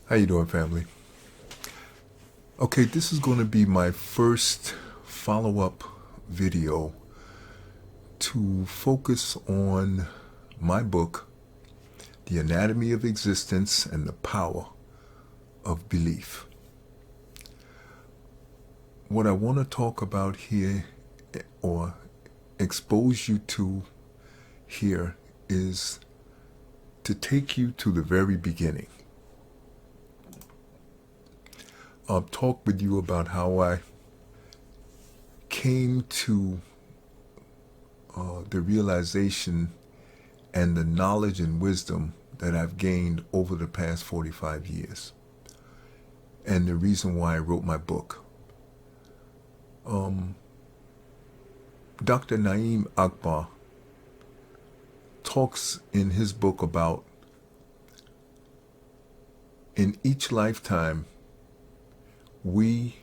How you doing, family? Okay, this is going to be my first follow-up video to focus on my book, The Anatomy of Existence and the Power of Belief. What I want to talk about here, or expose you to here, is to take you to the very beginning. I'll talk with you about how I came to the realization and the knowledge and wisdom that I've gained over the past 45 years, and the reason why I wrote my book. Dr. Naeem Akbar talks in his book about in each lifetime, we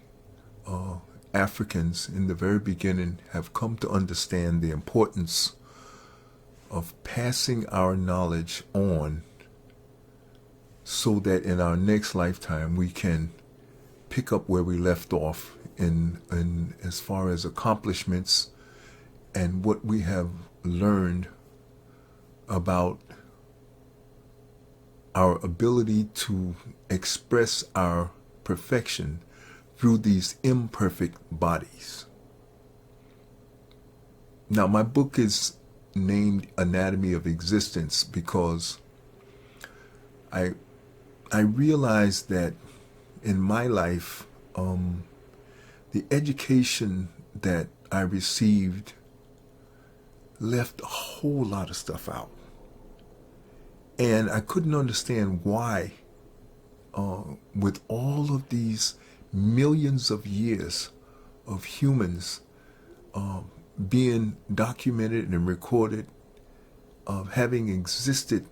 Africans in the very beginning have come to understand the importance of passing our knowledge on so that in our next lifetime we can pick up where we left off in as far as accomplishments and what we have learned about our ability to express our perfection through these imperfect bodies. Now, my book is named Anatomy of Existence because I realized that in my life, the education that I received left a whole lot of stuff out. And I couldn't understand why, with all of these millions of years of humans being documented and recorded, having existed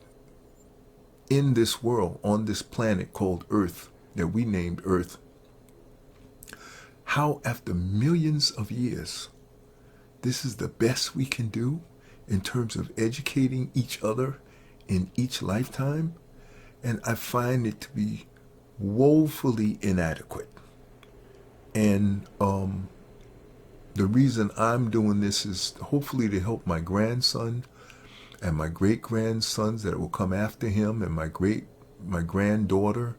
in this world, on this planet called Earth, that we named Earth, how after millions of years, this is the best we can do in terms of educating each other in each lifetime, and I find it to be woefully inadequate. And the reason I'm doing this is hopefully to help my grandson and my great-grandsons that will come after him, and my granddaughter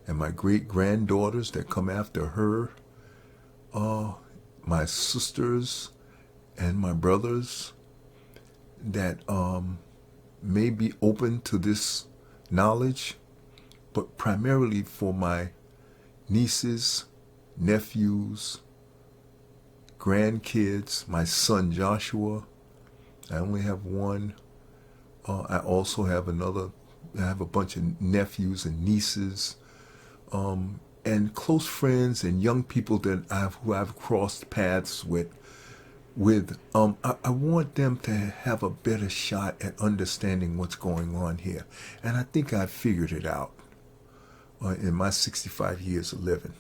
and my great-granddaughters that come after her, my sisters and my brothers that may be open to this knowledge, but primarily for my nieces, nephews, grandkids, my son Joshua. I only have one. I also have I have a bunch of nephews and nieces, and close friends and young people who I've crossed paths with. I want them to have a better shot at understanding what's going on here. And I think I've figured it out in my 65 years of living.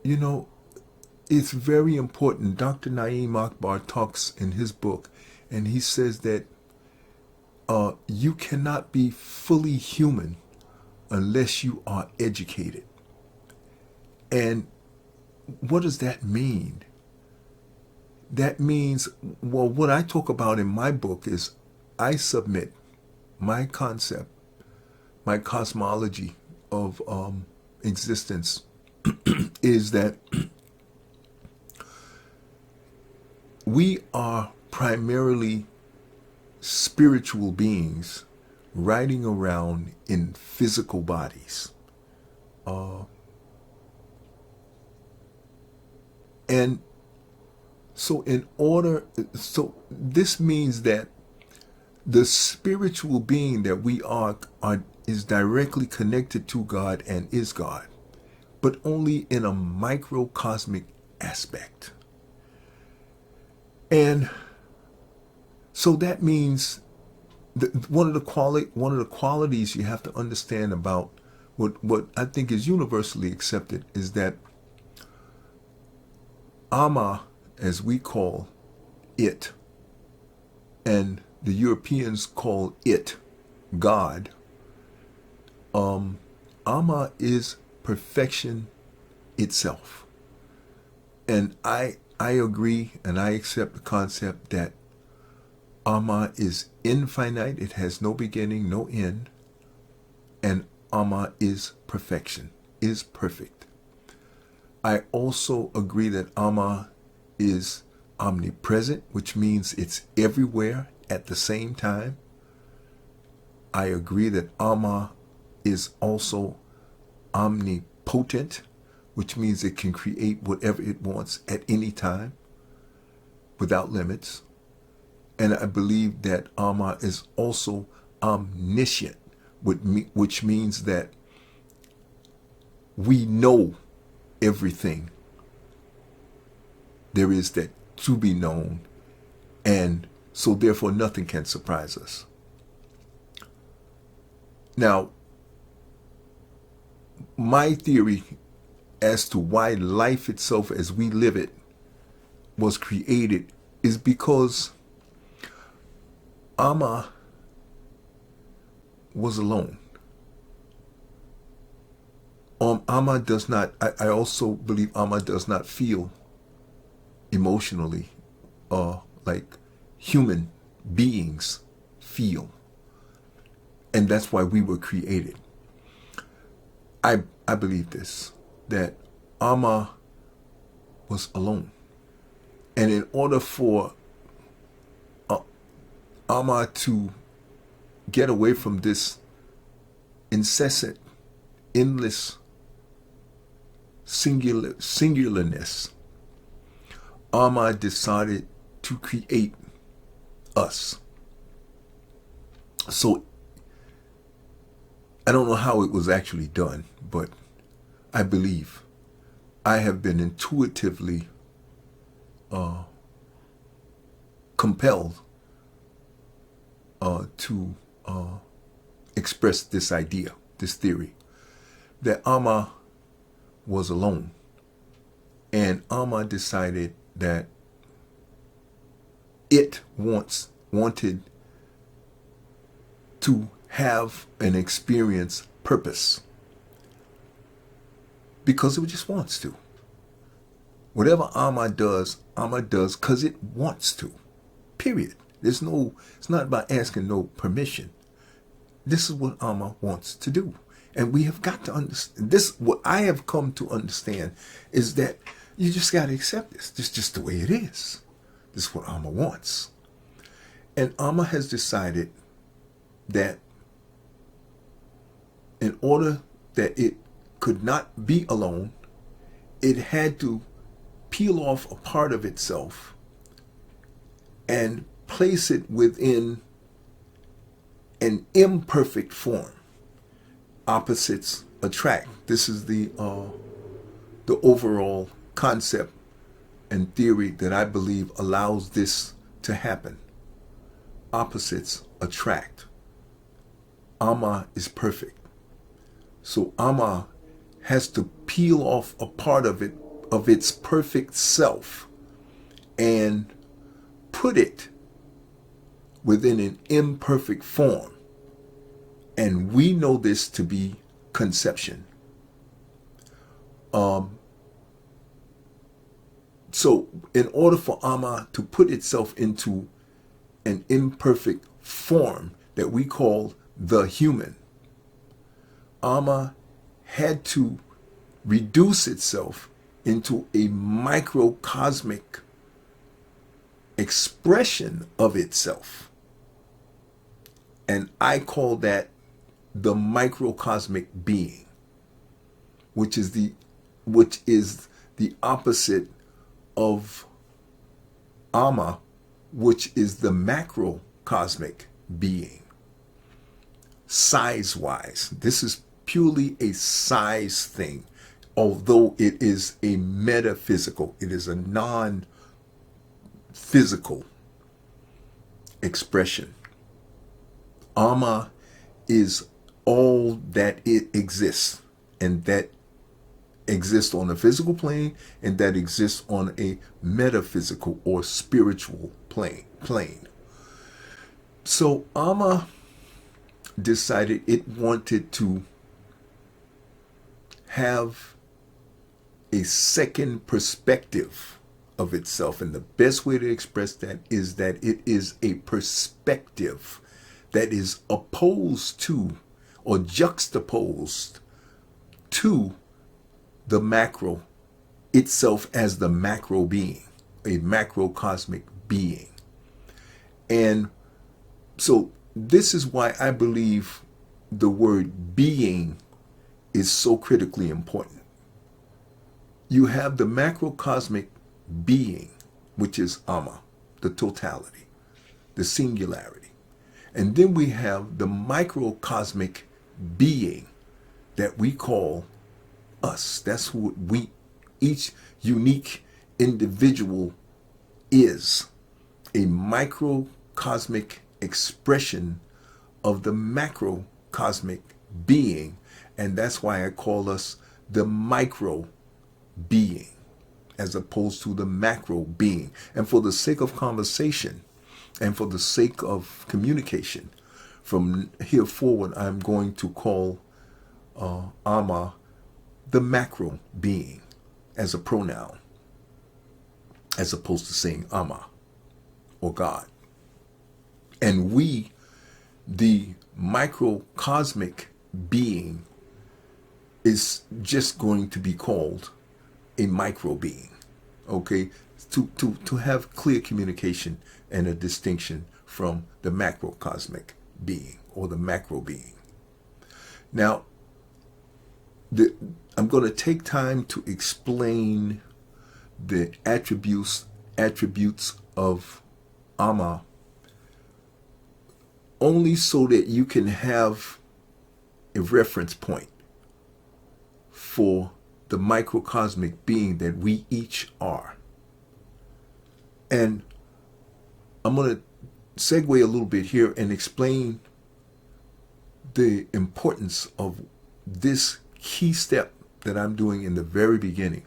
You know, it's very important. Dr. Naeem Akbar talks in his book, and he says that you cannot be fully human unless you are educated. And what does that mean? That means, well, what I talk about in my book is I submit my concept, my cosmology of existence is that we are primarily spiritual beings riding around in physical bodies. And so this means that the spiritual being that we are is directly connected to God and is God, but only in a microcosmic aspect. And so that means that one of the qualities you have to understand about what I think is universally accepted is that Ama, as we call it, and the Europeans call it God, Ama is perfection itself. And I agree and I accept the concept that Ama is infinite, it has no beginning, no end, and Ama is perfection, is perfect. I also agree that Ama is omnipresent, which means it's everywhere at the same time. I agree that Ama is also omnipotent, which means it can create whatever it wants at any time without limits. And I believe that Ama is also omniscient, which means that we know everything there is that to be known, and so therefore nothing can surprise us. Now, my theory as to why life itself as we live it was created is because Ama was alone. Ama does not, I also believe Ama does not feel emotionally like human beings feel. And that's why we were created. I believe this, that Ama was alone. And in order for Ama to get away from this incessant, endless singularness, Ama decided to create us. So I don't know how it was actually done, but I believe I have been intuitively compelled to express this idea, this theory, that Ama was alone. And Ama decided that it wanted to have an experience purpose because it just wants to. Whatever Ama does because it wants to. Period. It's not about asking no permission. This is what Ama wants to do. And we have got to understand this. What I have come to understand is that you just got to accept this. This is just the way it is. This is what Ama wants. And Ama has decided that in order that it could not be alone, it had to peel off a part of itself and place it within an imperfect form. Opposites attract. This is the overall concept and theory that I believe allows this to happen. Opposites attract. Ama is perfect. So Ama has to peel off a part of it, of its perfect self, and put it within an imperfect form. And we know this to be conception. So in order for Ama to put itself into an imperfect form that we call the human, Ama had to reduce itself into a microcosmic expression of itself. And I call that the microcosmic being, which is the opposite of Ama, which is the macrocosmic being. Size-wise, this is purely a size thing, although it is a metaphysical, it is a non-physical expression. Ama is all that it exists, and that exists on a physical plane, and that exists on a metaphysical or spiritual plane. So Ama decided it wanted to have a second perspective of itself. And the best way to express that is that it is a perspective that is opposed to or juxtaposed to the macro itself as the macro being, a macrocosmic being. And so this is why I believe the word being is so critically important. You have the macrocosmic being, which is Amma, the totality, the singularity. And then we have the microcosmic being that we call us. That's who each unique individual is, a microcosmic expression of the macrocosmic being. And that's why I call us the micro being as opposed to the macro being. And for the sake of conversation and for the sake of communication, from here forward, I'm going to call Amma the macro being as a pronoun, as opposed to saying Amma or God. And we, the microcosmic being, is just going to be called a micro being, okay? To have clear communication and a distinction from the macrocosmic being or the macro being. Now, I'm going to take time to explain the attributes of Amma, only so that you can have a reference point for the microcosmic being that we each are. And I'm going to segue a little bit here and explain the importance of this key step that I'm doing in the very beginning.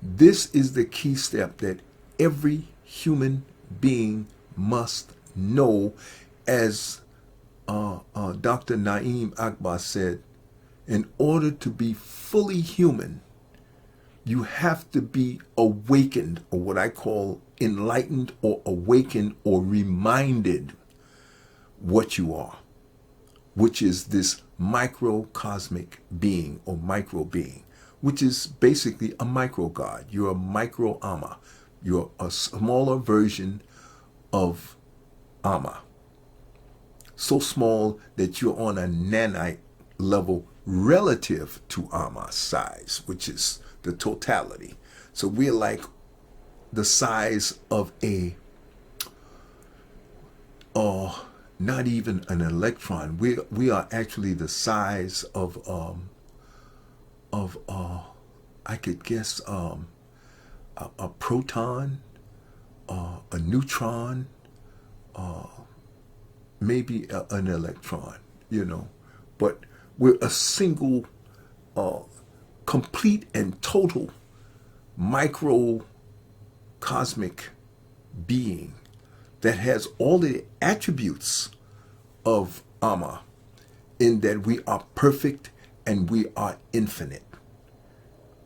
This is the key step that every human being must know, as Dr. Naeem Akbar said. In order to be fully human, you have to be awakened, or what I call enlightened or awakened or reminded what you are, which is this microcosmic being or micro being, which is basically a micro God. You're a micro Amma. You're a smaller version of Amma. So small that you're on a nanite level relative to Amma size, which is the totality. So we're like the size of not even an electron. We are actually the size of I could guess a proton, a neutron, maybe an electron, but we're a single, complete and total microcosmic being that has all the attributes of Amma, in that we are perfect and we are infinite.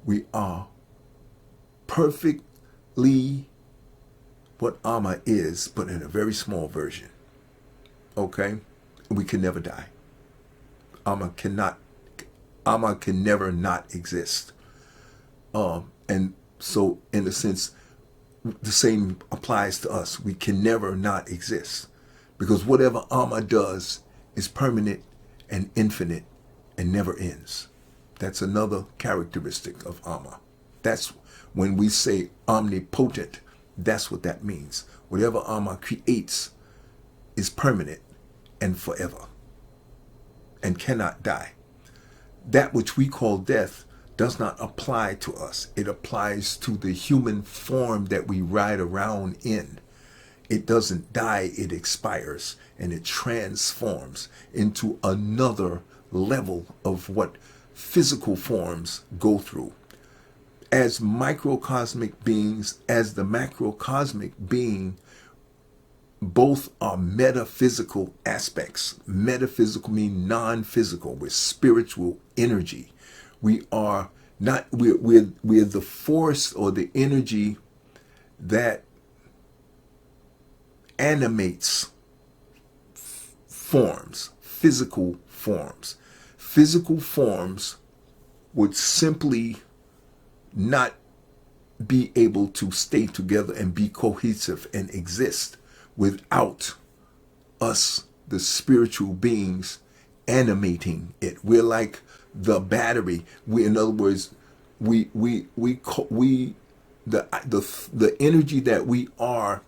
We are perfectly what Amma is, but in a very small version. Okay? We can never die. Amma can never not exist. And so, in a sense, the same applies to us. We can never not exist, because whatever Amma does is permanent and infinite and never ends. That's another characteristic of Amma. That's when we say omnipotent, that's what that means. Whatever Amma creates is permanent and forever and cannot die. That which we call death does not apply to us. It applies to the human form that we ride around in. It doesn't die, it expires, and it transforms into another level of what physical forms go through. As microcosmic beings, as the macrocosmic being, both are metaphysical aspects. Metaphysical means non-physical. We're spiritual energy. We are not, we're the force or the energy that animates forms, physical forms. Physical forms would simply not be able to stay together and be cohesive and exist without us, the spiritual beings, animating it. We're like the battery. In other words, the energy that we are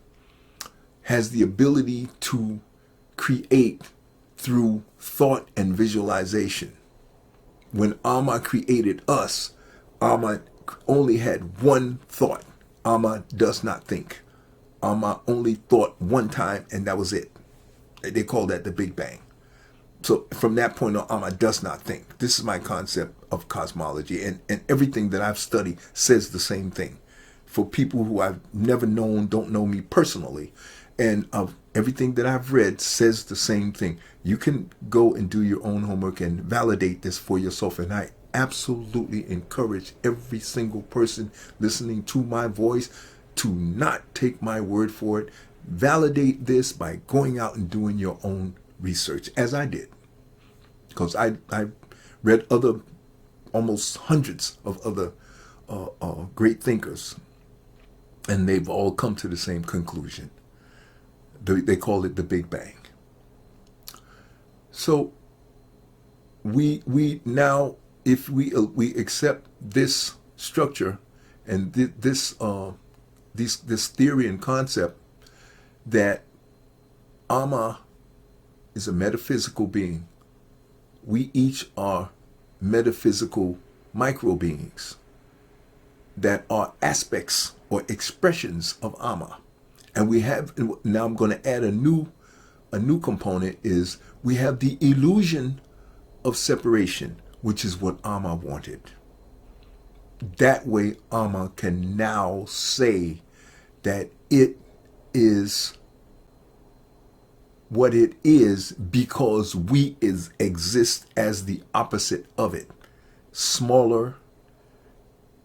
has the ability to create through thought and visualization. When Amma created us, Amma only had one thought. Amma does not think. Amma only thought one time, and that was it. They call that the Big Bang. So from that point on, Amma does not think. This is my concept of cosmology, and everything that I've studied says the same thing. For people who I've never known, don't know me personally, and of everything that I've read says the same thing. You can go and do your own homework and validate this for yourself, and I absolutely encourage every single person listening to my voice to not take my word for it. Validate this by going out and doing your own research, as I did, because I read almost hundreds of other great thinkers, and they've all come to the same conclusion. They call it the Big Bang. So we now, if we accept this structure and this theory and concept that Amma is a metaphysical being, we each are metaphysical micro beings that are aspects or expressions of Amma. And we have, now I'm going to add a new component, is we have the illusion of separation, which is what Amma wanted. That way Amma can now say that it is what it is because we exist as the opposite of it. Smaller,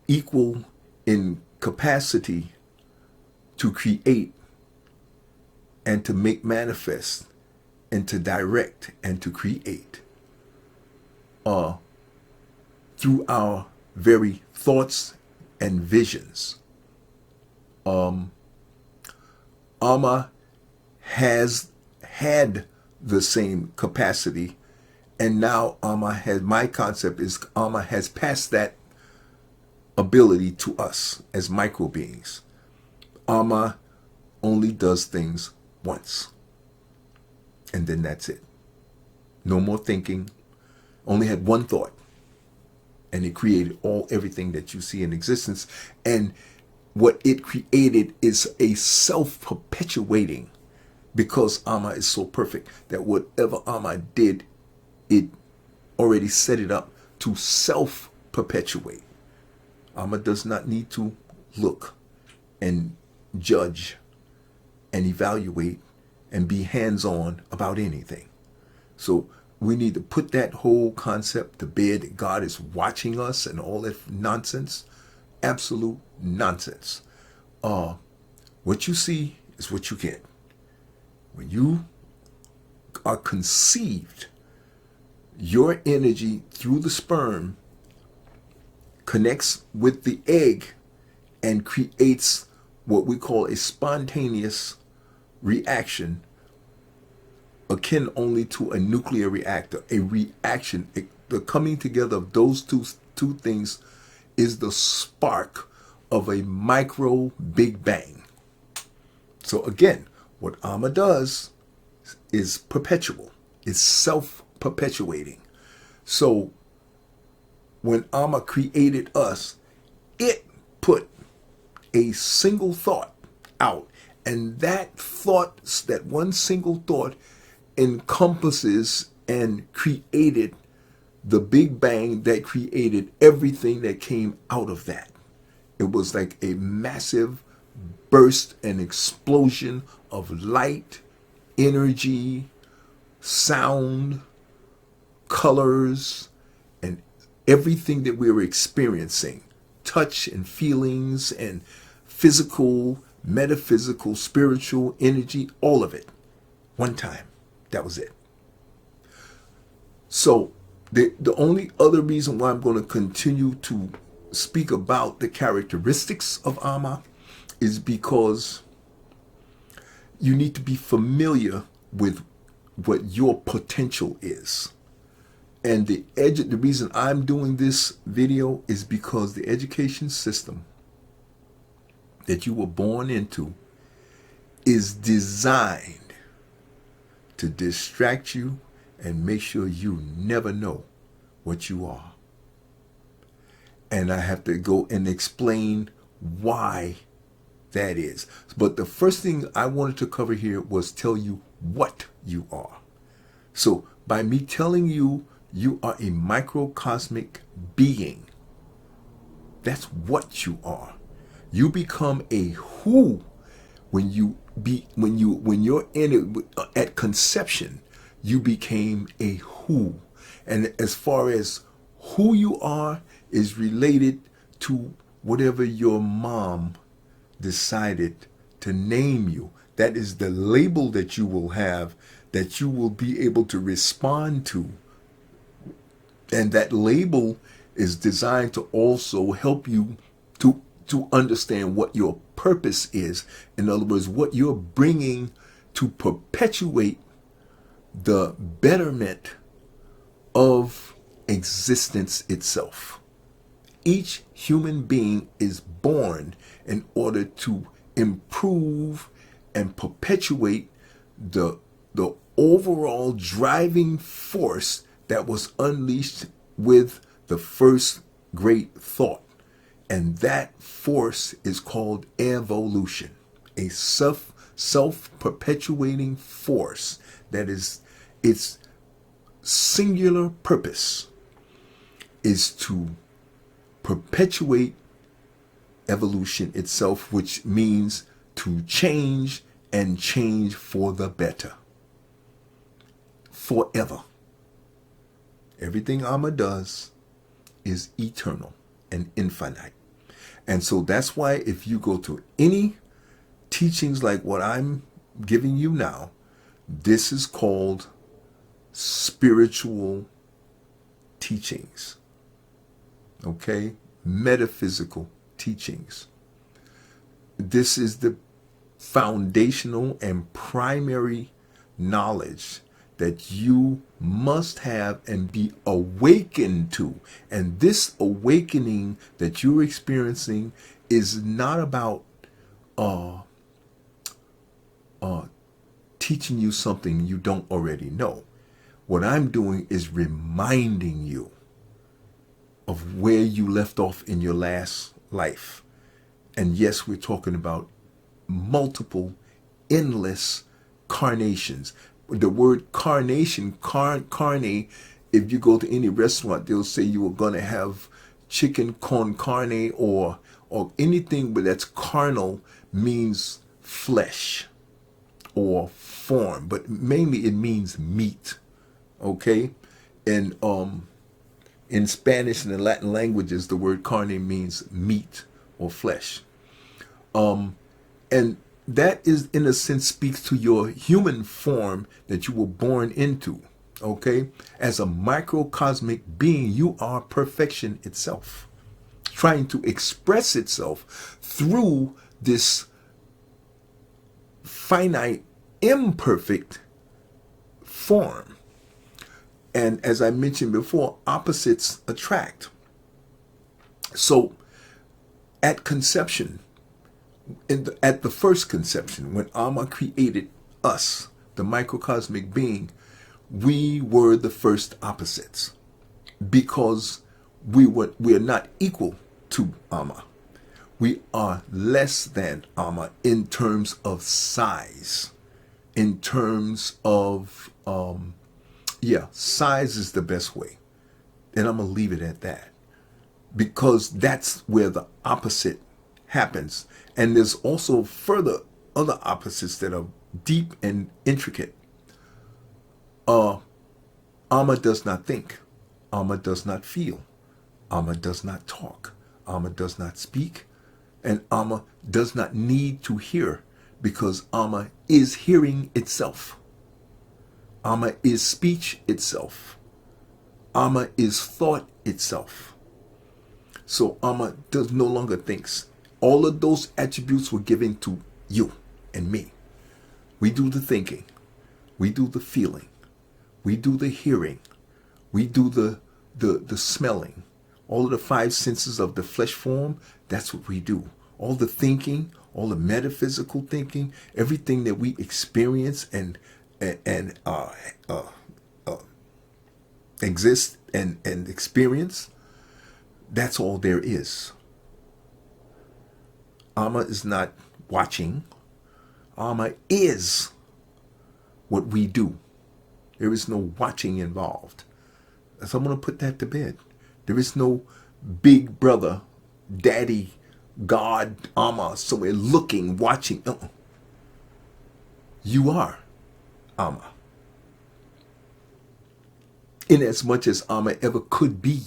equal in capacity to create and to make manifest and to direct and to create through our very thoughts and visions. Amma has had the same capacity, and now my concept is Amma has passed that ability to us as micro beings. Amma only does things once, and then that's it. No more thinking. Only had one thought, and it created everything that you see in existence. And what it created is a self-perpetuating, because Amma is so perfect that whatever Amma did, it already set it up to self-perpetuate. Amma does not need to look and judge and evaluate and be hands-on about anything. So we need to put that whole concept to bed that God is watching us and all that nonsense. Absolute nonsense. What you see is what you get. When you are conceived, your energy through the sperm connects with the egg and creates what we call a spontaneous reaction, akin only to a nuclear reactor. A reaction, the coming together of those two things is the spark of a micro Big Bang. So again, what Amma does is perpetual, is self-perpetuating. So when Amma created us, it put a single thought out, and that one single thought encompasses and created the Big Bang that created everything that came out of that. It was like a massive burst and explosion of light, energy, sound, colors, and everything that we're experiencing, touch and feelings and physical, metaphysical, spiritual energy, all of it, one time. That was it. So the only other reason why I'm going to continue to speak about the characteristics of Ama is because you need to be familiar with what your potential is. And the reason I'm doing this video is because the education system that you were born into is designed to distract you and make sure you never know what you are. And I have to go and explain why that is. But the first thing I wanted to cover here was tell you what you are. So by me telling you you are a microcosmic being, that's what you are. You become a who when you're in it at conception. You became a who, and as far as who you are is related to whatever your mom decided to name you. That is the label that you will have, that you will be able to respond to. And that label is designed to also help you to understand what your purpose is. In other words, what you're bringing to perpetuate the betterment of existence itself. Each human being is born in order to improve and perpetuate the overall driving force that was unleashed with the first great thought. And that force is called evolution, a self-perpetuating force that is, its singular purpose is to perpetuate evolution itself, which means to change and change for the better. Forever. Everything Amma does is eternal and infinite. And so that's why if you go to any teachings like what I'm giving you now, this is called spiritual teachings. Okay? Metaphysical teachings. This is the foundational and primary knowledge that you must have and be awakened to. And this awakening that you're experiencing is not about teaching you something you don't already know. What I'm doing is reminding you of where you left off in your last life. And yes, we're talking about multiple, endless carnations. The word carnation, carne, if you go to any restaurant, they'll say you are going to have chicken con carne or anything but that's carnal means flesh or form, but mainly it means meat. Okay? And in Spanish and the Latin languages, the word carne means meat or flesh. And that is, in a sense, speaks to your human form that you were born into. Okay? As a microcosmic being, you are perfection itself, trying to express itself through this finite, imperfect form. And as I mentioned before, opposites attract. So at conception, at the first conception, when Amma created us, the microcosmic being, we were the first opposites because we are not equal to Amma. We are less than Amma in terms of size, in terms of size is the best way. And I'm going to leave it at that because that's where the opposite happens. And there's also further other opposites that are deep and intricate. Amma does not think. Amma does not feel. Amma does not talk. Amma does not speak. And Amma does not need to hear because Amma is hearing itself. Amma is speech itself. Amma is thought itself. So Amma does no longer thinks. All of those attributes were given to you and me. We do the thinking. We do the feeling. We do the hearing. We do the smelling. All of the five senses of the flesh form, that's what we do. All the thinking, all the metaphysical thinking, everything that we experience and exist and experience, that's all there is. Amma is not watching. Amma is what we do. There is no watching involved. So I'm going to put that to bed. There is no big brother, daddy, God, Amma, somewhere looking, watching. You are Amma. In as much as Amma ever could be,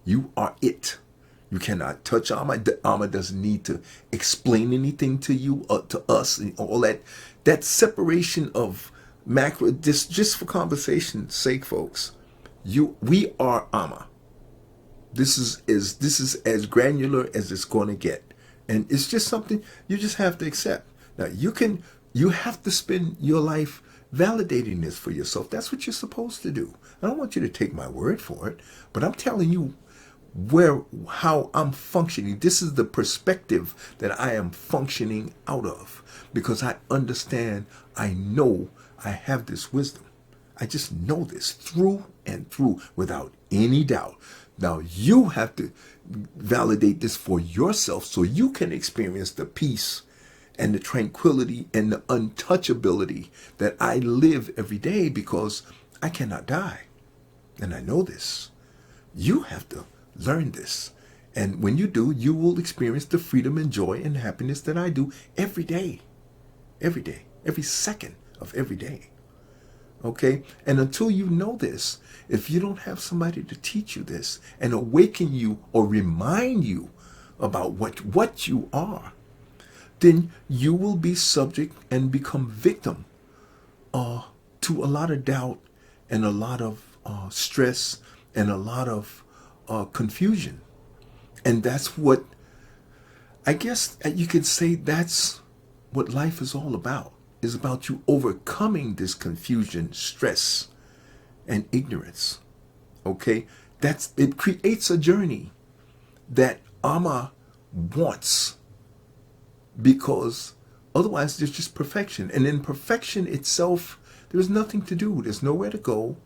you are it. You cannot touch Amma. Amma doesn't need to explain anything to you, to us, and all that. That separation of macro, just for conversation's sake, folks. We are Amma. This is as granular as it's going to get, and it's just something you just have to accept. Now you have to spend your life validating this for yourself. That's what you're supposed to do. I don't want you to take my word for it, but I'm telling you how I'm functioning. This is the perspective that I am functioning out of, because I understand, I know I have this wisdom. I just know this through and through without any doubt. Now you have to validate this for yourself so you can experience the peace and the tranquility and the untouchability that I live every day, because I cannot die. And I know this. You have to learn this. And when you do, you will experience the freedom and joy and happiness that I do every day, every second of every day. Okay? And until you know this, if you don't have somebody to teach you this and awaken you or remind you about what you are, then you will be subject and become victim to a lot of doubt and a lot of stress and a lot of confusion. And that's what, I guess you could say, that's what life is all about. Is about you overcoming this confusion, stress, and ignorance. Okay? It creates a journey that Amma wants, because otherwise there's just perfection. And in perfection itself, there's nothing to do. There's nowhere to go.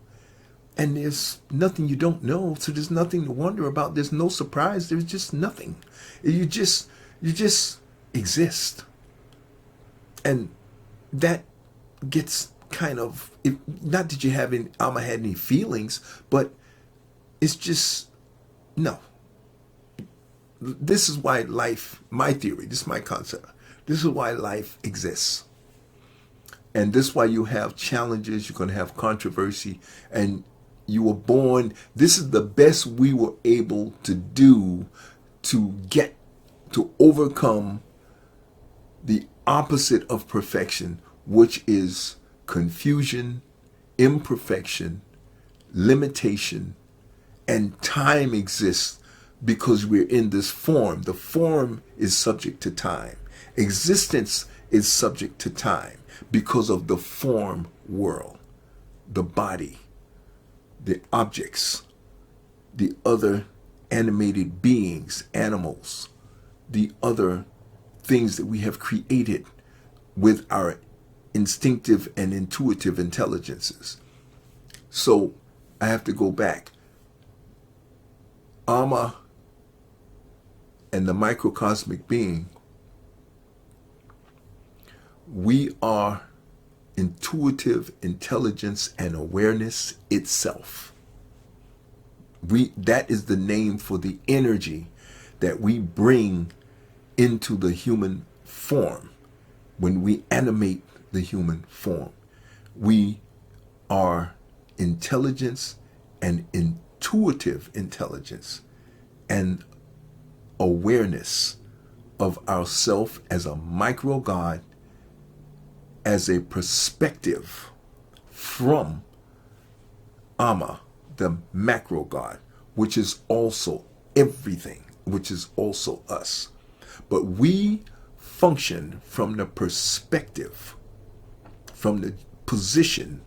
And there's nothing you don't know. So there's nothing to wonder about. There's no surprise. There's just nothing. You just exist. And that gets kind of, not that you haven't, Amma had any feelings, but it's just, no. This is why life, my theory, this is my concept. This is why life exists. And this is why you have challenges, you're going to have controversy, and you were born, this is the best we were able to do to overcome the opposite of perfection, which is confusion, imperfection, limitation, and time exists because we're in this form. The form is subject to time. Existence is subject to time because of the form world, the body, the objects, the other animated beings, animals, the other things that we have created with our instinctive and intuitive intelligences. So I have to go back. Amma and the microcosmic being, we are intuitive intelligence and awareness itself. That is the name for the energy that we bring into the human form when we animate the human form. We are intelligence and intuitive intelligence. and awareness of ourself as a micro God, as a perspective from Amma, the macro God, which is also everything, which is also us. But we function from the perspective, from the position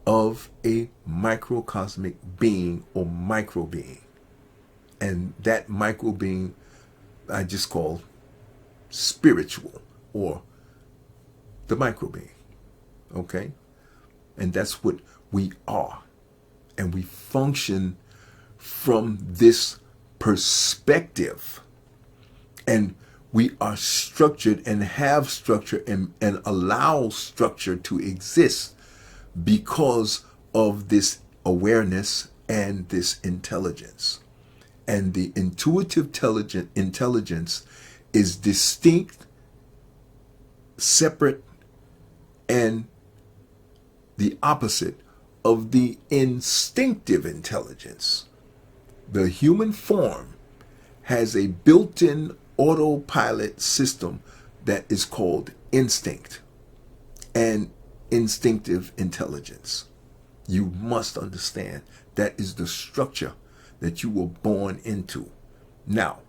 of a microcosmic being or micro being. And that micro being I just call spiritual, or the micro being. Okay? And that's what we are. And we function from this perspective. And we are structured and have structure and allow structure to exist because of this awareness and this intelligence. And the intuitive intelligence is distinct, separate, and the opposite of the instinctive intelligence. The human form has a built-in autopilot system that is called instinct and instinctive intelligence. You must understand that is the structure that you were born into. Now,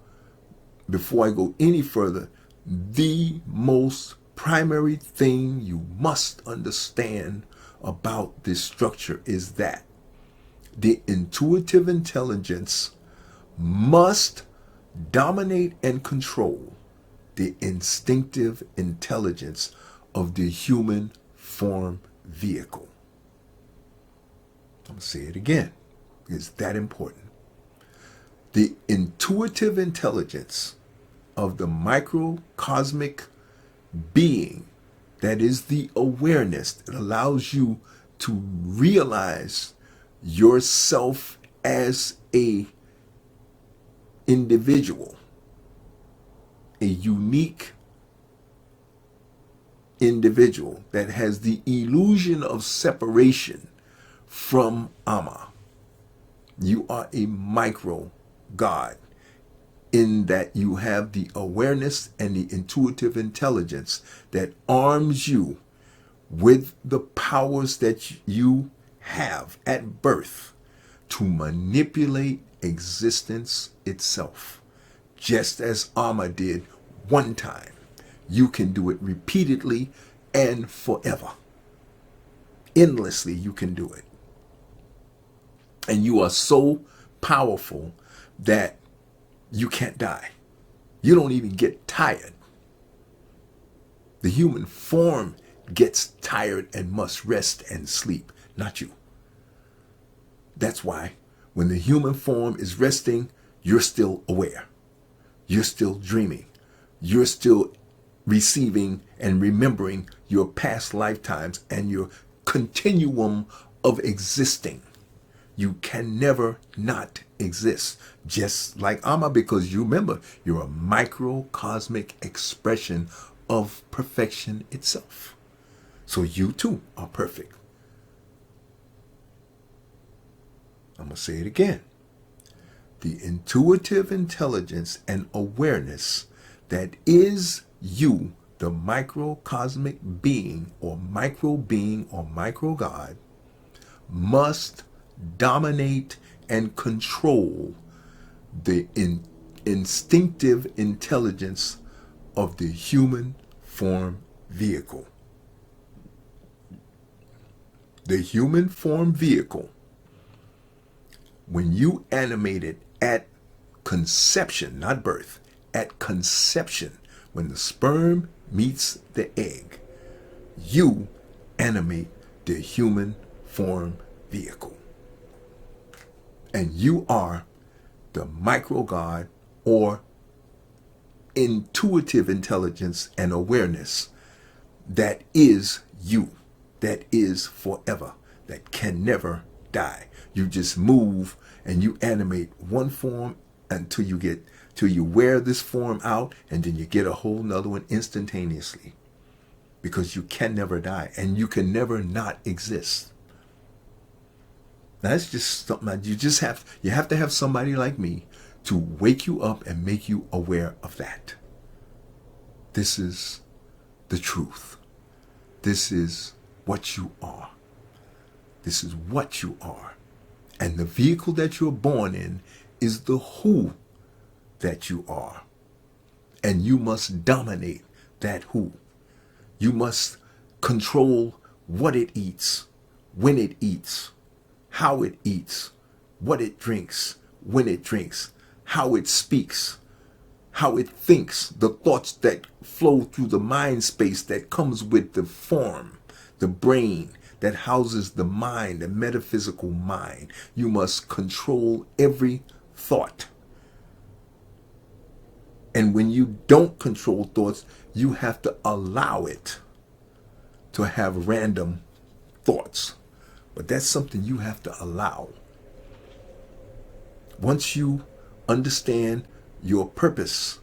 before I go any further, the most primary thing you must understand about this structure is that the intuitive intelligence must dominate and control the instinctive intelligence of the human form vehicle. I'm going to say it again. It's that important. The intuitive intelligence of the microcosmic being, that is the awareness that allows you to realize yourself as a individual, a unique individual that has the illusion of separation from Amma. You are a micro God in that you have the awareness and the intuitive intelligence that arms you with the powers that you have at birth to manipulate existence itself. Just as Amma did one time, you can do it repeatedly and forever. Endlessly, you can do it. And you are so powerful that you can't die. You don't even get tired. The human form gets tired and must rest and sleep, not you. That's why when the human form is resting, you're still aware. You're still dreaming. You're still receiving and remembering your past lifetimes and your continuum of existing. You can never not exist, just like Amma, because you remember, you're a microcosmic expression of perfection itself. So you too are perfect. I'm going to say it again. The intuitive intelligence and awareness that is you, the microcosmic being or micro God, must dominate and control the instinctive intelligence of the human form vehicle. The human form vehicle, when you animate it at conception, not birth, at conception, when the sperm meets the egg, you animate the human form vehicle. And you are the micro God or intuitive intelligence and awareness that is you, that is forever, that can never die. You just move and you animate one form until you wear this form out, and then you get a whole nother one instantaneously, because you can never die and you can never not exist. That's just something that you have to have somebody like me to wake you up and make you aware of that. This is the truth. This is what you are. This is what you are. And the vehicle that you're born in is the who that you are. And you must dominate that who. You must control what it eats, when it eats, how it eats, what it drinks, when it drinks, how it speaks, how it thinks, the thoughts that flow through the mind space that comes with the form, the brain that houses the mind, the metaphysical mind. You must control every thought. And when you don't control thoughts, you have to allow it to have random thoughts. But that's something you have to allow. Once you understand your purpose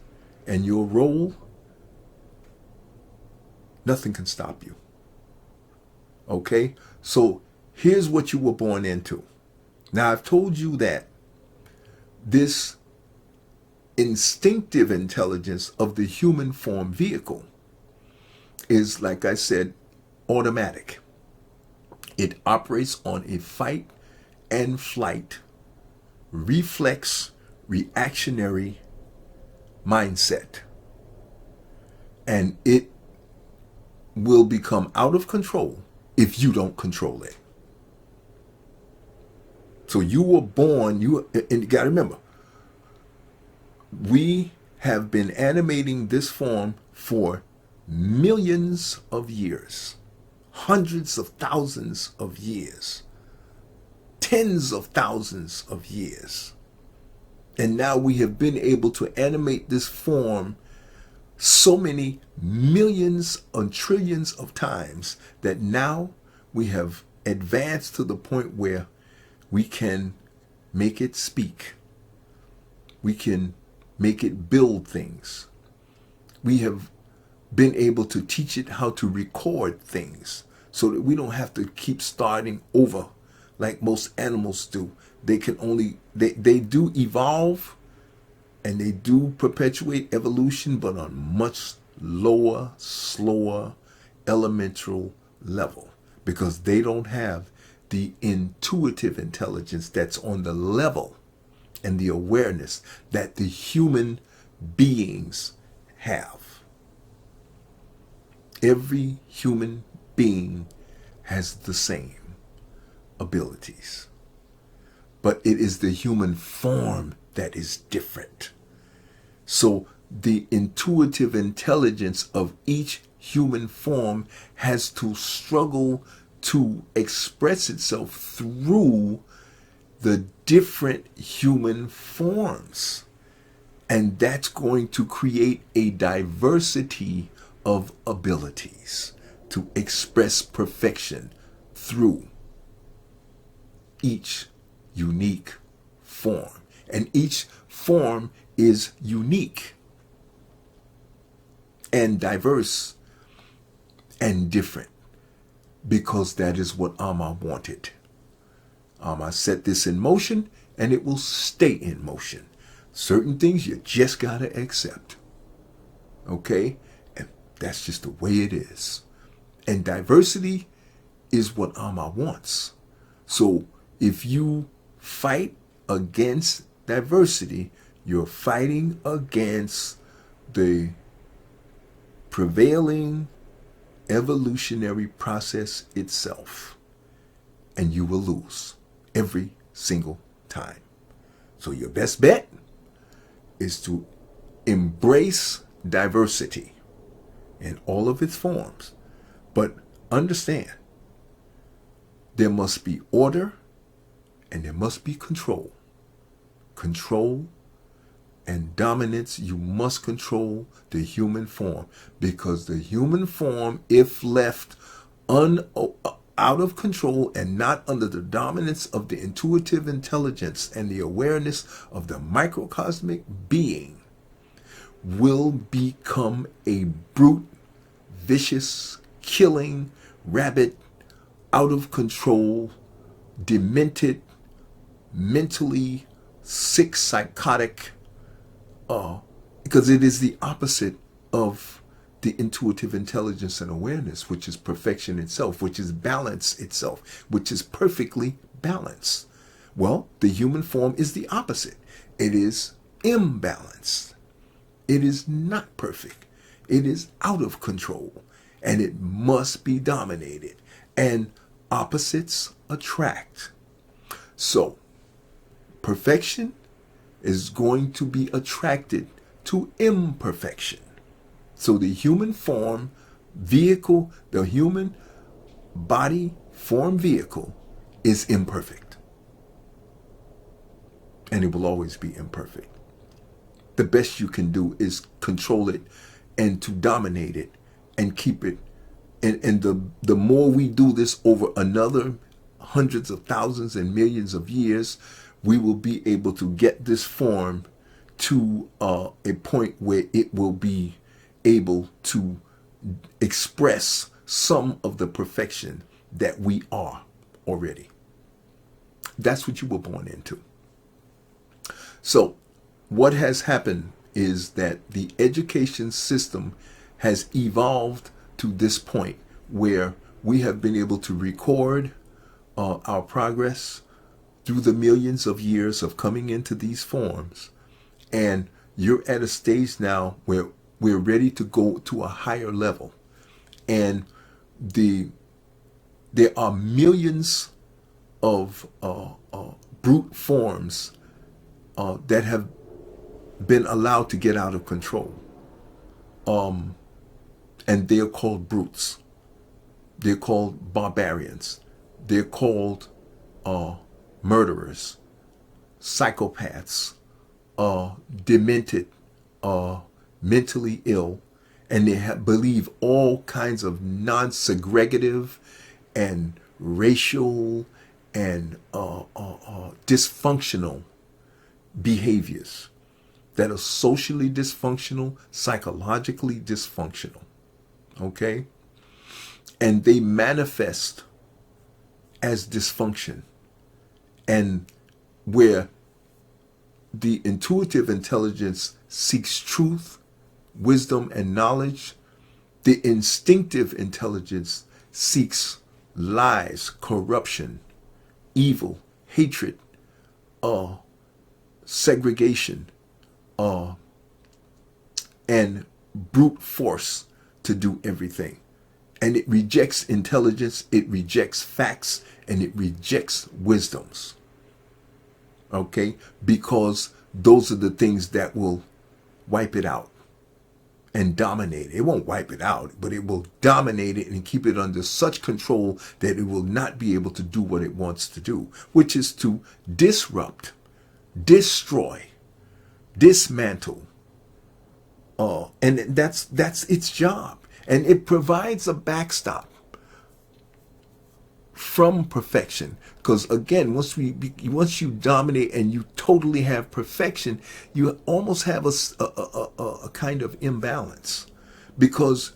and your role, nothing can stop you. Okay? So here's what you were born into. Now, I've told you that this instinctive intelligence of the human form vehicle is, like I said, automatic. It operates on a fight and flight, reflex, reactionary mindset. And it will become out of control if you don't control it. So you were born, and you got to remember, we have been animating this form for millions of years, hundreds of thousands of years, tens of thousands of years. And now we have been able to animate this form so many millions and trillions of times that now we have advanced to the point where we can make it speak. We can make it build things. We have been able to teach it how to record things so that we don't have to keep starting over like most animals do. They can only, they do evolve and they do perpetuate evolution, but on much lower, slower, elemental level, because they don't have the intuitive intelligence that's on the level and the awareness that the human beings have. Every human being has the same abilities, but it is the human form that is different. So the intuitive intelligence of each human form has to struggle to express itself through the different human forms. And that's going to create a diversity of abilities to express perfection through each unique form. And each form is unique and diverse and different, because that is what Amma wanted. Amma set this in motion and it will stay in motion. Certain things you just gotta accept. Okay? And that's just the way it is. And diversity is what Amma wants. So if you fight against diversity, you're fighting against the prevailing evolutionary process itself. And you will lose every single time. So your best bet is to embrace diversity in all of its forms. But understand, there must be order and there must be control. Control and dominance. You must control the human form, because the human form, if left out of control and not under the dominance of the intuitive intelligence and the awareness of the microcosmic being, will become a brute, vicious, killing, rabid, out of control, demented, mentally sick, psychotic, because it is the opposite of the intuitive intelligence and awareness, which is perfection itself, which is balance itself, which is perfectly balanced. Well, the human form is the opposite. It is imbalanced. It is not perfect. It is out of control, and it must be dominated. And opposites attract. So, perfection is going to be attracted to imperfection. So the human form vehicle, the human body form vehicle is imperfect. And it will always be imperfect. The best you can do is control it and to dominate it and keep it. And the more we do this over another hundreds of thousands and millions of years, we will be able to get this form to a point where it will be able to express some of the perfection that we are already. That's what you were born into. So what has happened is that the education system has evolved to this point where we have been able to record our progress through the millions of years of coming into these forms. And you're at a stage now where we're ready to go to a higher level. And there are millions of brute forms that have been allowed to get out of control. And they're called brutes. They're called barbarians. They're called murderers, psychopaths, demented, mentally ill, and they believe all kinds of non-segregative and racial and dysfunctional behaviors that are socially dysfunctional, psychologically dysfunctional. Okay? And they manifest as dysfunction. And where the intuitive intelligence seeks truth, wisdom, and knowledge, the instinctive intelligence seeks lies, corruption, evil, hatred, segregation, and brute force to do everything. And it rejects intelligence, it rejects facts, and it rejects wisdoms. Okay? Because those are the things that will wipe it out and dominate it. It won't wipe it out, but it will dominate it and keep it under such control that it will not be able to do what it wants to do, which is to disrupt, destroy, dismantle. And that's its job. And it provides a backstop from perfection. Because again, once you dominate and you totally have perfection, you almost have a kind of imbalance, because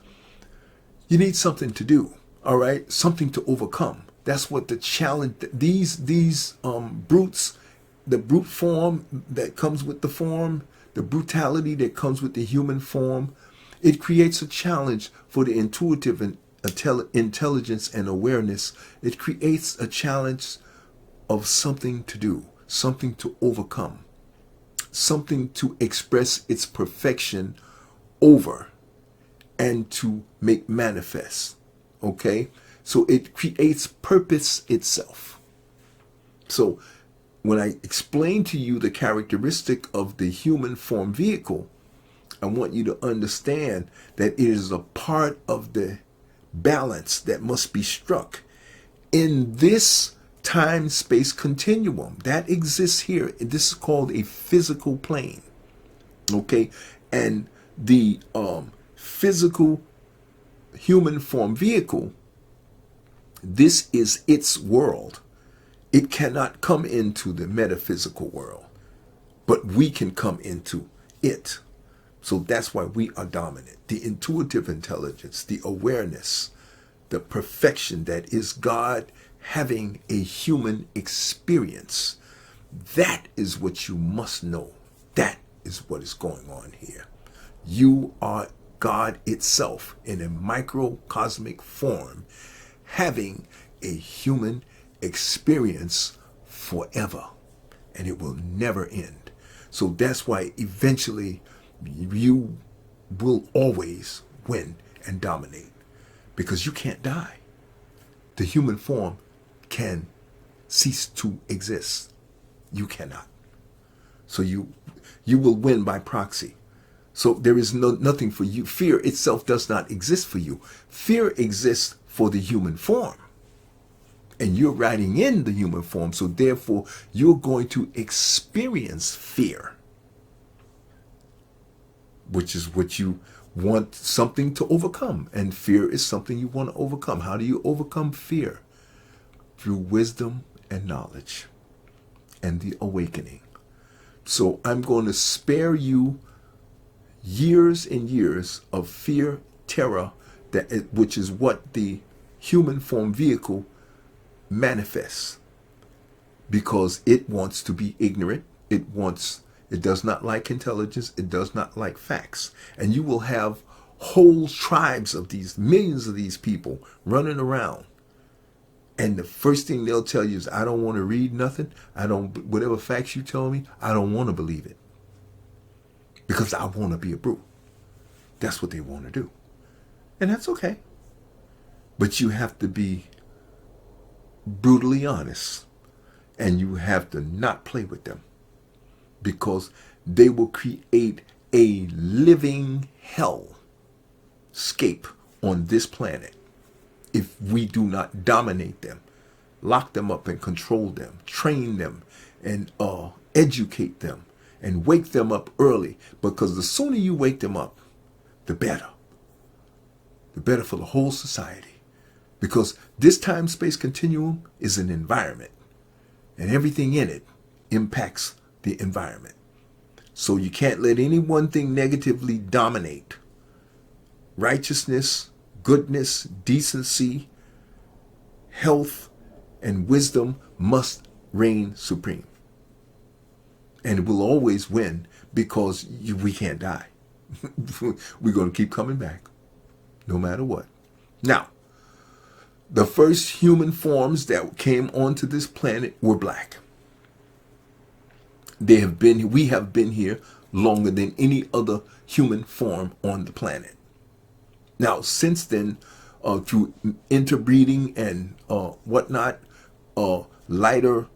you need something to do. All right, something to overcome. That's what the challenge. These brutes, the brute form that comes with the form, the brutality that comes with the human form, it creates a challenge for the intuitive and intelligence and awareness. It creates a challenge of something to do, something to overcome, something to express its perfection over and to make manifest. Okay? So it creates purpose itself. So when I explain to you the characteristic of the human form vehicle, I want you to understand that it is a part of the balance that must be struck in this time-space continuum that exists here. This is called a physical plane. Okay? And the physical human form vehicle, this is its world. It cannot come into the metaphysical world, but we can come into it. So that's why we are dominant. The intuitive intelligence, the awareness, the perfection that is God having a human experience. That is what you must know. That is what is going on here. You are God itself in a microcosmic form, having a human experience forever, and it will never end. So that's why eventually you will always win and dominate, because you can't die. The human form can cease to exist. You cannot. So you will win by proxy. So there is nothing for you. Fear itself does not exist for you. Fear exists for the human form. And you're riding in the human form. So therefore, you're going to experience fear, which is what you want something to overcome. And fear is something you want to overcome. How do you overcome fear? Through wisdom and knowledge and the awakening. So I'm going to spare you years and years of fear, terror, which is what the human form vehicle manifests, because it wants to be ignorant. It does not like intelligence. It does not like facts. And you will have whole tribes of these, millions of these people running around. And the first thing they'll tell you is, I don't want to read nothing. Whatever facts you tell me, I don't want to believe it. Because I want to be a brute. That's what they want to do. And that's okay. But you have to be brutally honest. And you have to not play with them. Because they will create a living hellscape on this planet if we do not dominate them, lock them up and control them, train them, and educate them, and wake them up early. Because the sooner you wake them up, the better. The better for the whole society. Because this time-space continuum is an environment, and everything in it impacts the environment. So you can't let any one thing negatively dominate. Righteousness, goodness, decency, health, and wisdom must reign supreme. And it will always win, because we can't die. We're going to keep coming back, no matter what. Now, the first human forms that came onto this planet were black. We have been here longer than any other human form on the planet. Now, since then, through interbreeding and whatnot, lighter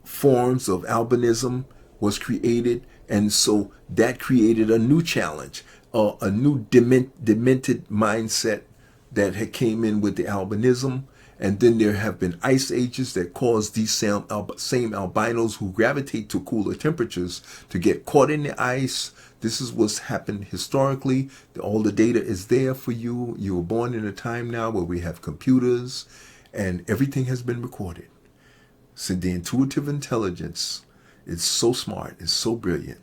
forms of albinism was created, and so that created a new challenge, a new demented mindset that had came in with the albinism. And then there have been ice ages that caused these same albinos who gravitate to cooler temperatures to get caught in the ice. This is what's happened historically. All the data is there for you. You were born in a time now where we have computers and everything has been recorded. So the intuitive intelligence is so smart, it's so brilliant,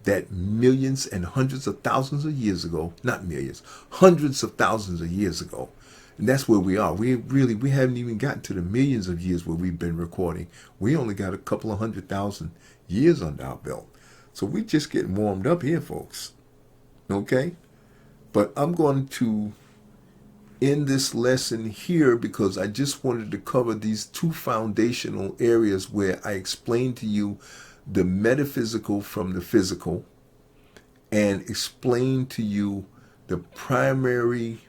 that millions and hundreds of thousands of years ago, not millions, hundreds of thousands of years ago, and that's where we are. We haven't even gotten to the millions of years where we've been recording. We only got a couple of 100,000 years under our belt. So we're just getting warmed up here, folks. Okay? But I'm going to end this lesson here because I just wanted to cover these two foundational areas where I explained to you the metaphysical from the physical, and explain to you the primary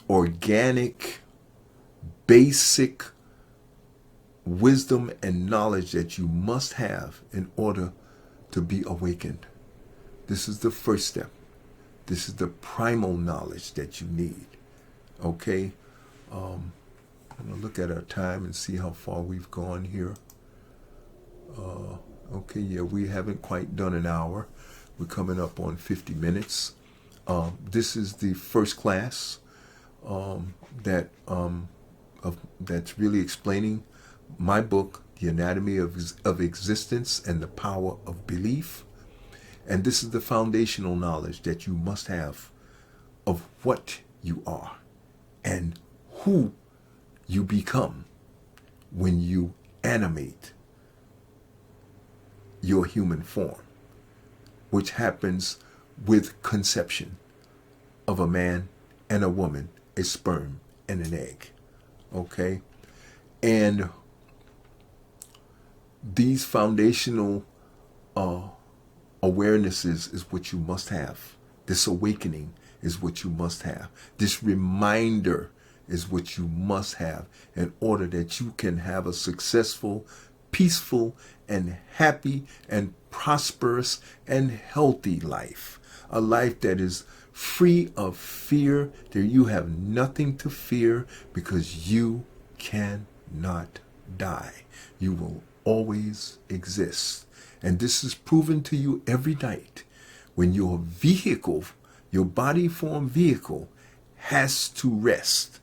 organic, basic wisdom and knowledge that you must have in order to be awakened. This is the first step. This is the primal knowledge that you need. Okay? I'm going to look at our time and see how far we've gone here. Okay, yeah, we haven't quite done an hour. We're coming up on 50 minutes. This is the first class that's really explaining my book, The Anatomy of Existence and the Power of Belief. And this is the foundational knowledge that you must have of what you are and who you become when you animate your human form, which happens with conception of a man and a woman, a sperm and an egg. Okay? And these foundational awarenesses is what you must have. This awakening is what you must have. This reminder is what you must have in order that you can have a successful, peaceful, and happy, and prosperous, and healthy life. A life that is free of fear, that you have nothing to fear because you cannot die. You will always exist. And this is proven to you every night when your vehicle, your body form vehicle, has to rest.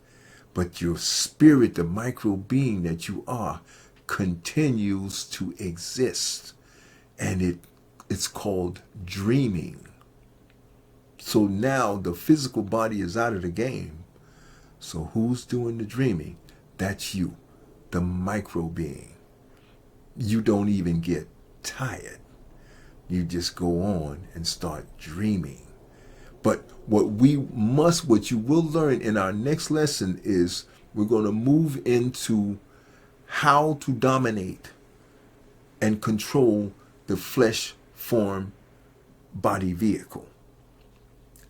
But your spirit, the micro being that you are, continues to exist. And it's called dreaming. So now the physical body is out of the game. So who's doing the dreaming? That's you, the micro being. You don't even get tired. You just go on and start dreaming. But what you will learn in our next lesson is we're going to move into how to dominate and control the flesh form body vehicle.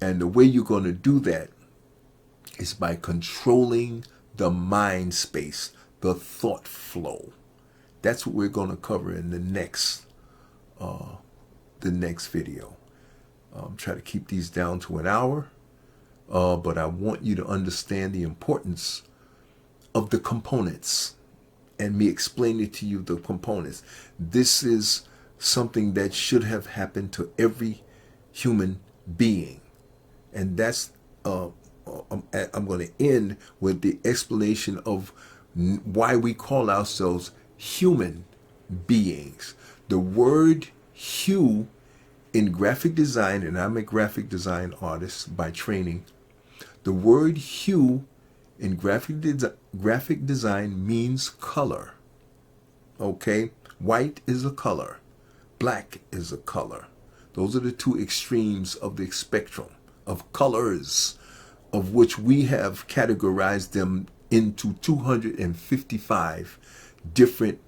And the way you're going to do that is by controlling the mind space, the thought flow. That's what we're going to cover in the next video. Try to keep these down to an hour, but I want you to understand the importance of the components and me explaining to you the components. This is something that should have happened to every human being. And that's, I'm going to end with the explanation of why we call ourselves human beings. The word hue in graphic design, and I'm a graphic design artist by training, the word hue in graphic design means color. Okay? White is a color. Black is a color. Those are the two extremes of the spectrum of colors, of which we have categorized them into 255 different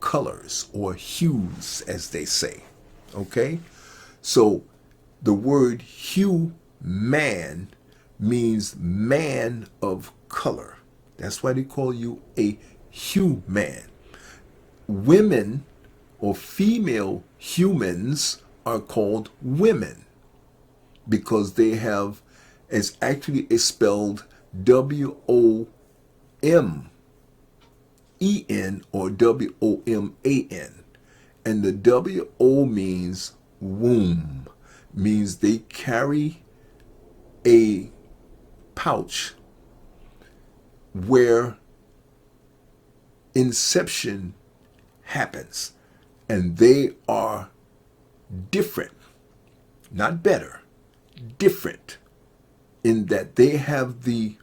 colors, or hues, as they say. Okay? So the word human means man of color. That's why they call you a human. Women or female humans are called women because they have, it's actually spelled W-O-M-E-N or W-O-M-A-N. And the W-O means womb, means they carry a pouch where inception happens, and they are different, not better, different, in that they have the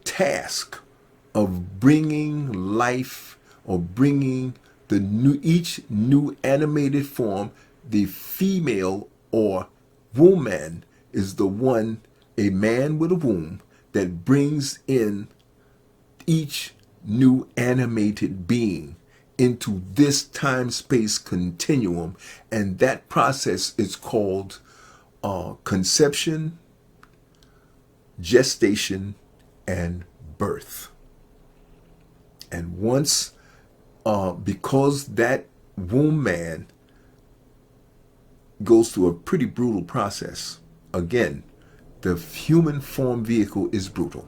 task of bringing life, or bringing each new animated form. The female or woman is the one, a man with a womb, that brings in each new animated being into this time-space continuum. And that process is called conception, gestation, and birth. And once, because that womb man goes through a pretty brutal process. Again, the human form vehicle is brutal.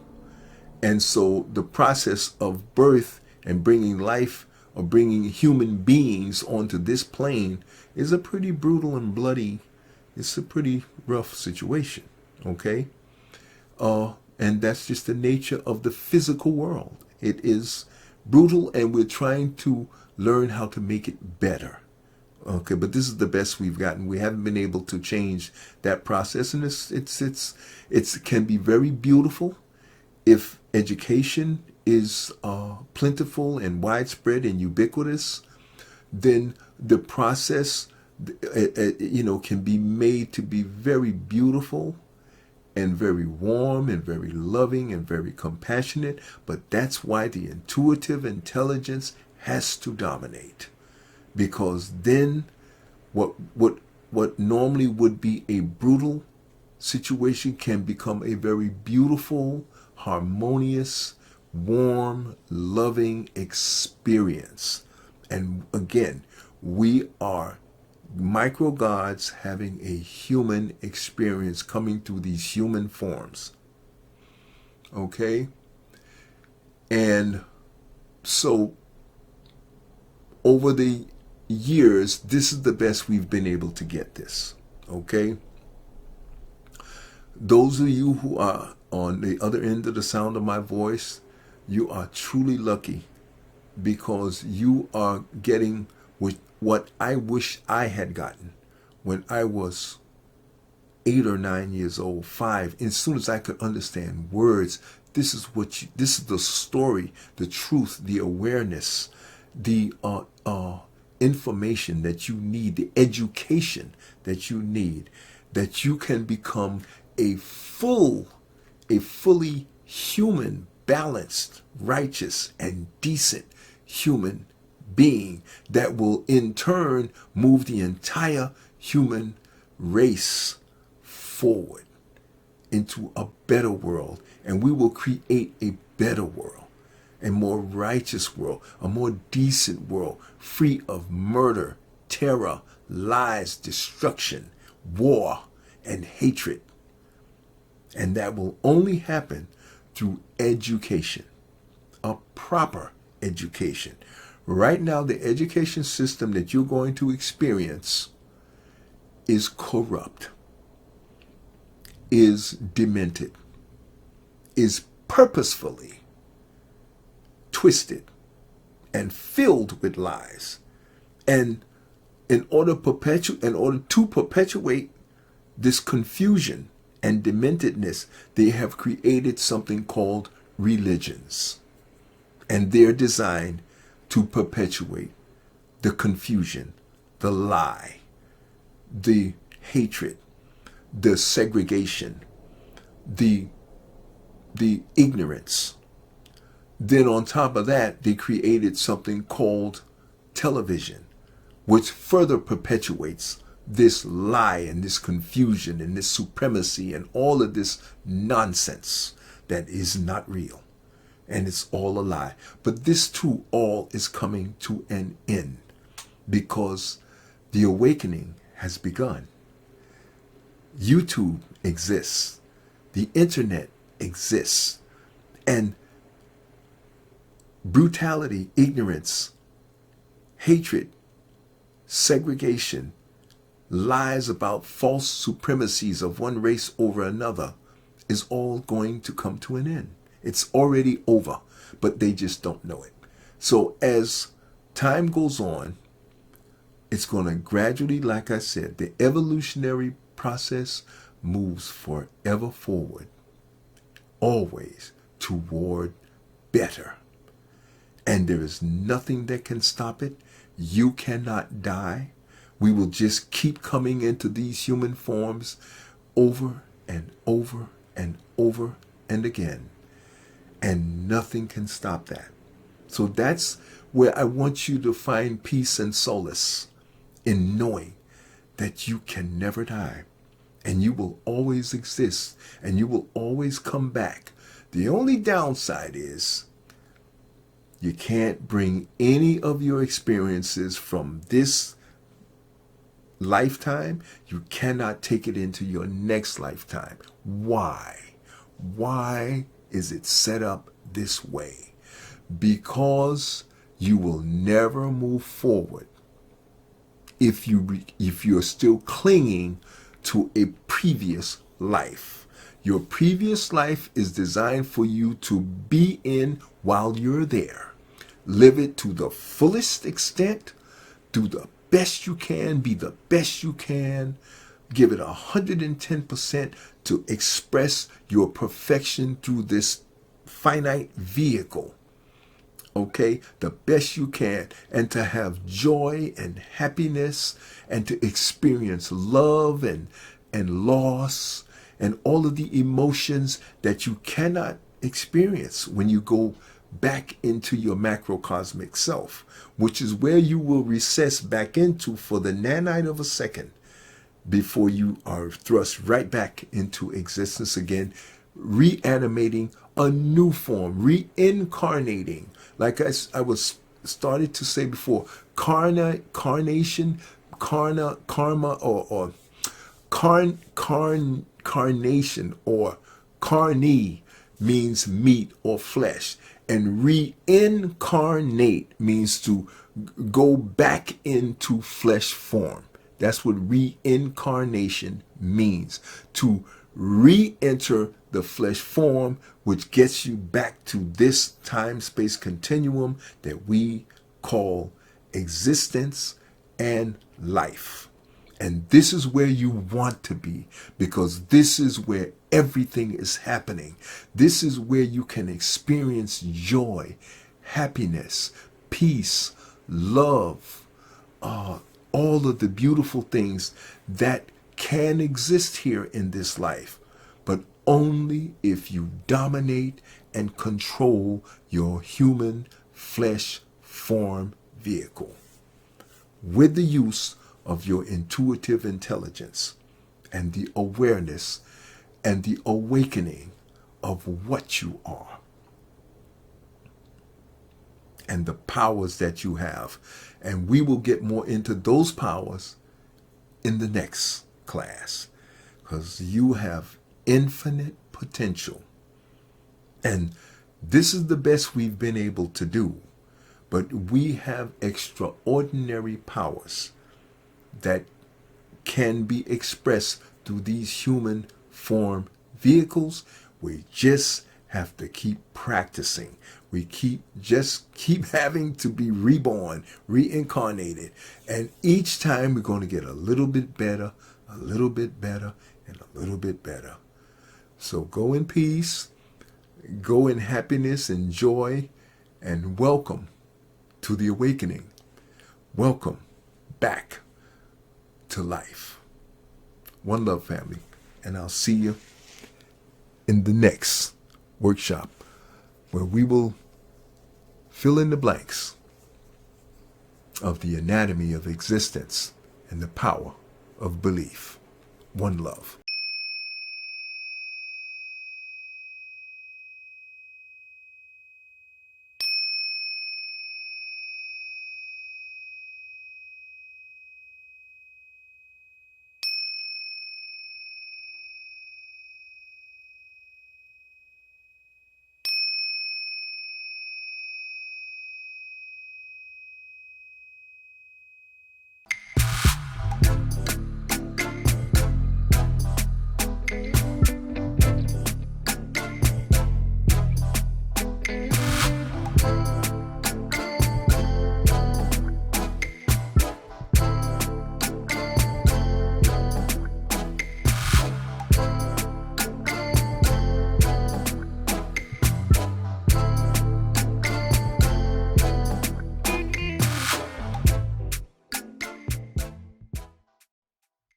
And so the process of birth and bringing life, or bringing human beings onto this plane, is a pretty brutal and bloody, it's a pretty rough situation. Okay? And that's just the nature of the physical world. It is brutal, and we're trying to learn how to make it better. Okay, but this is the best we've gotten. We haven't been able to change that process, and it can be very beautiful if education is plentiful and widespread and ubiquitous. Then the process, can be made to be very beautiful and very warm and very loving and very compassionate. But that's why the intuitive intelligence has to dominate, because then what normally would be a brutal situation can become a very beautiful, harmonious, warm, loving experience. And again, we are micro gods having a human experience coming through these human forms. Okay? And so over the years, this is the best we've been able to get this. Okay? Those of you who are on the other end of the sound of my voice, you are truly lucky, because you are getting what I wish I had gotten when I was 8 or 9 years old, 5. As soon as I could understand words, this is the story, the truth, the awareness, the information that you need, the education that you need, that you can become a fully human, balanced, righteous, and decent human being that will in turn move the entire human race forward into a better world. And we will create a better world, a more righteous world, a more decent world, free of murder, terror, lies, destruction, war, and hatred. And that will only happen through education, a proper education. Right now, the education system that you're going to experience is corrupt, is demented, is purposefully twisted and filled with lies. And in order to perpetuate this confusion and dementedness, they have created something called religions. And they're designed to perpetuate the confusion, the lie, the hatred, the segregation, the ignorance. Then on top of that, they created something called television, which further perpetuates this lie and this confusion and this supremacy and all of this nonsense that is not real. And it's all a lie. But this too all is coming to an end, because the awakening has begun. YouTube exists. The internet exists. And brutality, ignorance, hatred, segregation, lies about false supremacies of one race over another is all going to come to an end. It's already over, but they just don't know it. So as time goes on, it's going to gradually, like I said, the evolutionary process moves forever forward, always toward better. And there is nothing that can stop it. You cannot die. We will just keep coming into these human forms over and over and over and again. And nothing can stop that. So that's where I want you to find peace and solace, in knowing that you can never die. And you will always exist. And you will always come back. The only downside is you can't bring any of your experiences from this lifetime. You cannot take it into your next lifetime. Why? Why is it set up this way? Because you will never move forward if you're still clinging to a previous life. Your previous life is designed for you to be in while you're there. Live it to the fullest extent. Do the best you can. Be the best you can. Give it 110% to express your perfection through this finite vehicle okay, the best you can, and to have joy and happiness, and to experience love and loss and all of the emotions that you cannot experience when you go back into your macrocosmic self, which is where you will recess back into for the nanite of a second before you are thrust right back into existence again, reanimating a new form, reincarnating. Like I was started to say before, carnation, karma, or carnation, or carne means meat or flesh, and reincarnate means to go back into flesh form. That's what reincarnation means, to re-enter the flesh form, which gets you back to this time-space continuum that we call existence and life. And this is where you want to be, because this is where everything is happening. This is where you can experience joy, happiness, peace, love, all of the beautiful things that can exist here in this life, but only if you dominate and control your human flesh form vehicle with the use of your intuitive intelligence and the awareness and the awakening of what you are and the powers that you have. And we will get more into those powers in the next class, because you have infinite potential. And this is the best we've been able to do. But we have extraordinary powers that can be expressed through these human form vehicles. We just have to keep practicing. We just keep having to be reborn, reincarnated. And each time we're going to get a little bit better, a little bit better, and a little bit better. So go in peace, go in happiness and joy, and welcome to the awakening. Welcome back to life. One love, family. And I'll see you in the next workshop, where we will fill in the blanks of the anatomy of existence and the power of belief. One love.